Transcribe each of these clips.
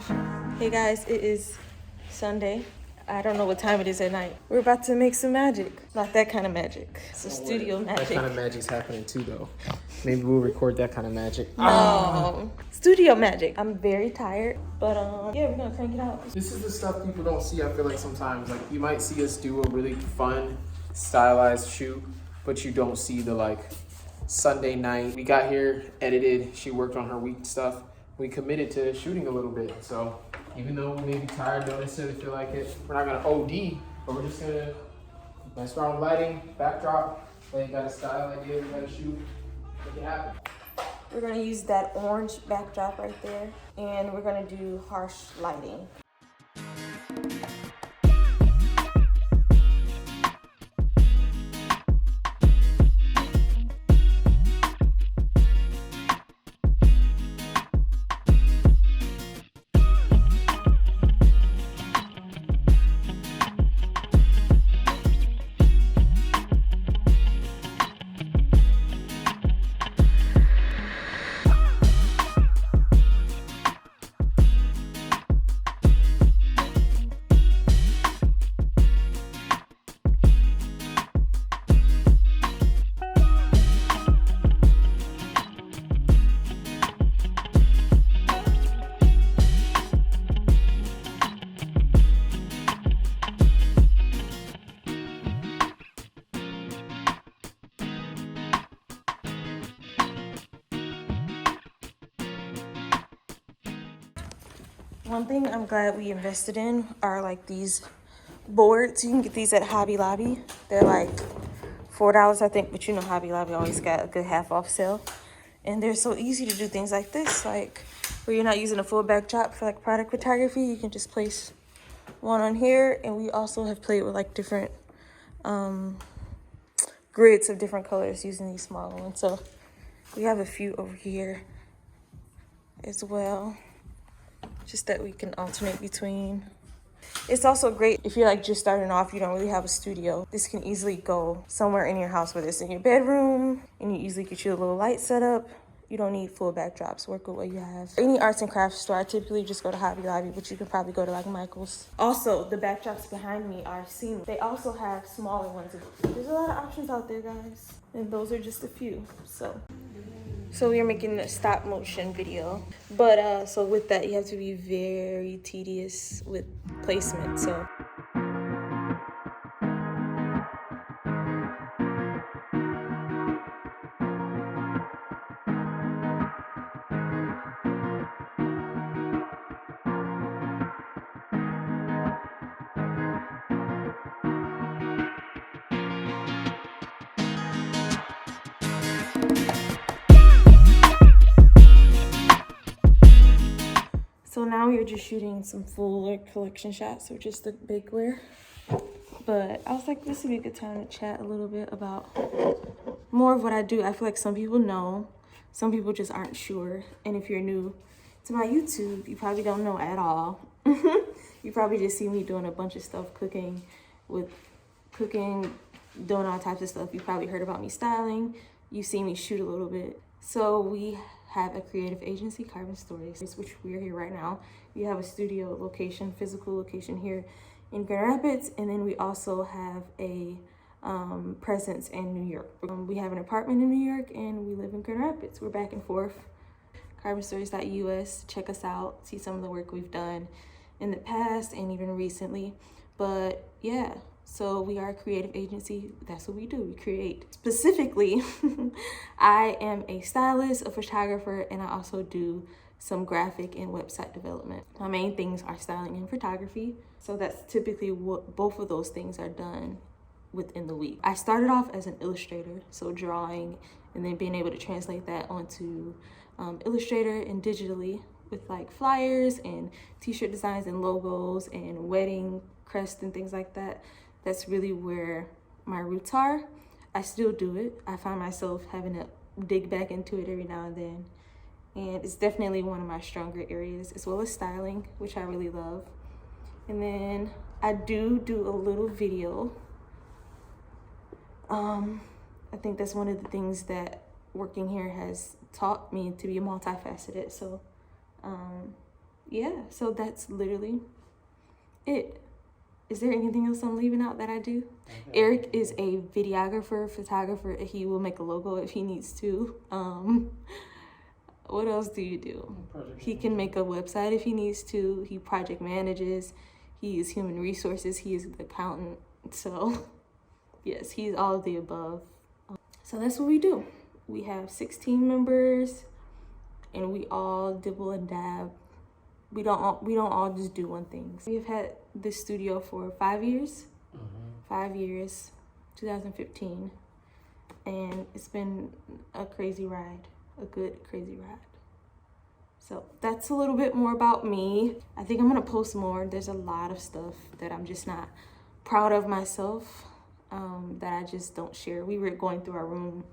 Hey guys, it is Sunday. I don't know what time it is at night. We're about to make some magic. Not that kind of magic. It's a studio magic. That kind of magic's happening too, though. Maybe we'll record that kind of magic. No. Studio magic. I'm very tired, but yeah, we're gonna crank it out. This is the stuff people don't see, I feel like sometimes. Like, you might see us do a really fun, stylized shoot, but you don't see the, like, Sunday night. We got here, edited, she worked on her week stuff. We committed to shooting a little bit, so even though we may be tired, don't necessarily feel like it, we're not gonna OD, but we're just gonna mess around with lighting, backdrop, then you got a style idea, we gotta shoot, make it happen. We're gonna use that orange backdrop right there, and we're gonna do harsh lighting. One thing I'm glad we invested in are like these boards. You can get these at Hobby Lobby. They're like $4, I think, but you know Hobby Lobby always got a good half off sale. And they're so easy to do things like this, like where you're not using a full backdrop for like product photography. You can just place one on here, and we also have played with like different grids of different colors using these small ones. So we have a few over here as well, just that we can alternate between. It's also great if you're like just starting off, you don't really have a studio. This can easily go somewhere in your house, whether it's in your bedroom, and you easily get you a little light set up. You don't need full backdrops. Work with what you have. Any arts and crafts store, I typically just go to Hobby Lobby, but you can probably go to like Michael's. Also, the backdrops behind me are seamless. They also have smaller ones. There's a lot of options out there, guys, and those are just a few. So we are making a stop motion video, but so with that you have to be very tedious with placement. So now we're just shooting some fuller collection shots, so just the bakeware. But I was like, this would be a good time to chat a little bit about more of what I do. I feel like some people know, some people just aren't sure. And if you're new to my YouTube, you probably don't know at all. You probably just see me doing a bunch of stuff, cooking, doing all types of stuff. You probably heard about me styling. You see me shoot a little bit. So we have a creative agency, Carbon Stories, which we're here right now. We have a studio location, physical location here in Grand Rapids, and then we also have a presence in New York. We have an apartment in New York, and we live in Grand Rapids. We're back and forth. CarbonStories.us. Check us out. See some of the work we've done in the past and even recently. But yeah, so we are a creative agency. That's what we do. We create. Specifically, I am a stylist, a photographer, and I also do some graphic and website development. My main things are styling and photography. So that's typically what both of those things are done within the week. I started off as an illustrator, so drawing, and then being able to translate that onto Illustrator and digitally with like flyers and t-shirt designs and logos and wedding crests and things like that. That's really where my roots are. I still do it. I find myself having to dig back into it every now and then. And it's definitely one of my stronger areas, as well as styling, which I really love. And then I do a little video. I think that's one of the things that working here has taught me, to be multifaceted. So yeah, so that's literally it. Is there anything else I'm leaving out that I do? Okay. Eric is a videographer, photographer. He will make a logo if he needs to. What else do you do? He can make a website if he needs to. He project manages. He is human resources. He is the accountant. So yes, he's all of the above. So that's what we do. We have 16 members, and we all dibble and dab. We don't all just do one thing. We've had this studio for 5 years. 5 years, 2015. And it's been a crazy ride, a good crazy ride. So that's a little bit more about me. I think I'm gonna post more. There's a lot of stuff that I'm just not proud of myself, that I just don't share. We were going through our room.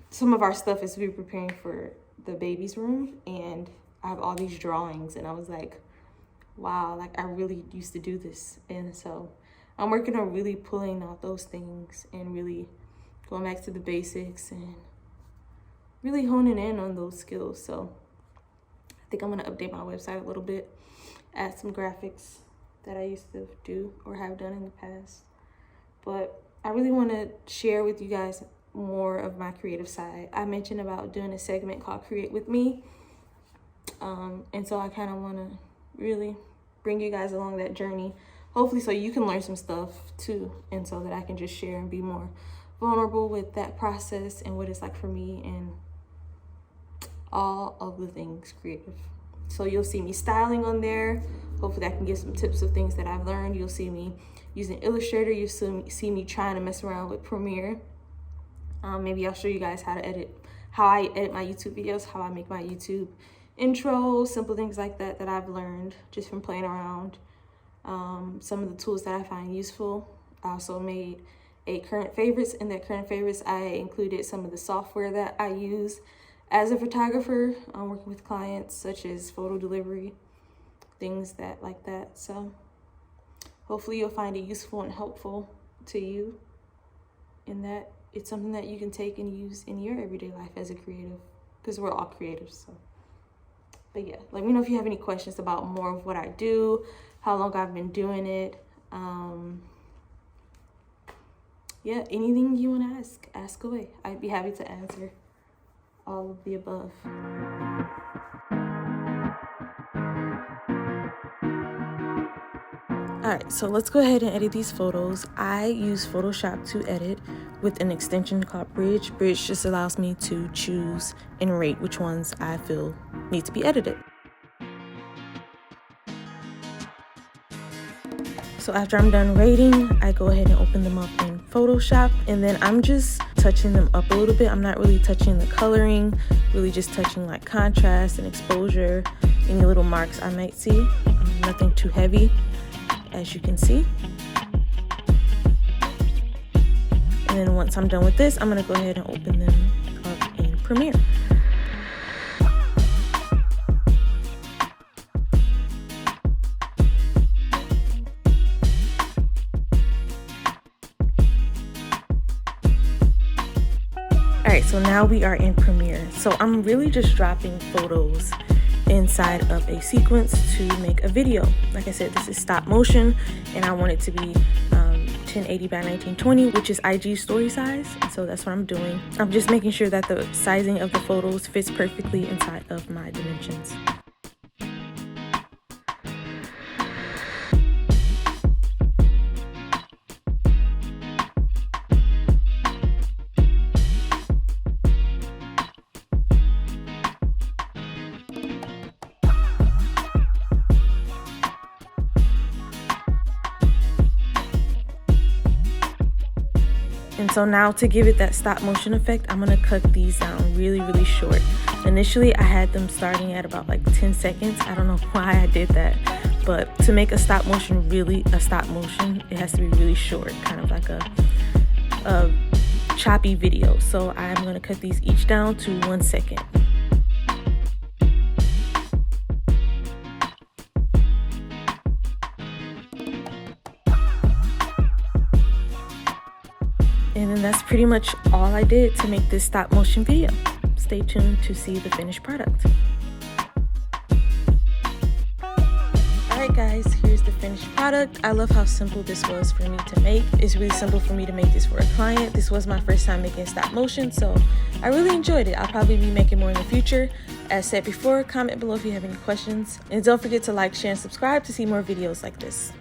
Some of our stuff is we were preparing for the baby's room, and I have all these drawings, and I was like, wow, like I really used to do this. And so I'm working on really pulling out those things and really going back to the basics and really honing in on those skills. So I think I'm gonna update my website a little bit, add some graphics that I used to do or have done in the past. But I really wanna share with you guys more of my creative side. I mentioned about doing a segment called Create With Me. And so I kind of want to really bring you guys along that journey, hopefully so you can learn some stuff too, and so that I can just share and be more vulnerable with that process and what it's like for me and all of the things creative. So you'll see me styling on there. Hopefully I can give some tips of things that I've learned. You'll see me using Illustrator. You'll see me trying to mess around with Premiere. Maybe I'll show you guys how I edit my YouTube videos, how I make my YouTube intro, simple things like that that I've learned just from playing around. Some of the tools that I find useful. I also made a current favorites. In that current favorites, I included some of the software that I use as a photographer, working with clients, such as photo delivery, things like that. So hopefully you'll find it useful and helpful to you, in that it's something that you can take and use in your everyday life as a creative, because we're all creatives. So, but yeah, let me know if you have any questions about more of what I do, how long I've been doing it. Yeah, anything you want to ask away. I'd be happy to answer all of the above. All right, so let's go ahead and edit these photos. I use Photoshop to edit with an extension called Bridge. Bridge just allows me to choose and rate which ones I feel need to be edited. So after I'm done rating, I go ahead and open them up in Photoshop, and then I'm just touching them up a little bit. I'm not really touching the coloring, really just touching like contrast and exposure, any little marks I might see. Nothing too heavy, as you can see. And then once I'm done with this, I'm gonna go ahead and open them up in Premiere. All right, so now we are in Premiere. So I'm really just dropping photos inside of a sequence to make a video. Like I said, this is stop motion, and I want it to be 1080 by 1920, which is IG story size. And so that's what I'm doing. I'm just making sure that the sizing of the photos fits perfectly inside of my dimensions. And so now to give it that stop motion effect, I'm gonna cut these down really, really short. Initially, I had them starting at about like 10 seconds. I don't know why I did that, but to make a stop motion really a stop motion, it has to be really short, kind of like a choppy video. So I'm gonna cut these each down to 1 second. And then that's pretty much all I did to make this stop motion video. Stay tuned to see the finished product. product. I love how simple this was for me to make. It's really simple for me to make this for a client. This was my first time making stop motion, so I really enjoyed it. I'll probably be making more in the future. As said before, comment below if you have any questions. And don't forget to like, share, and subscribe to see more videos like this.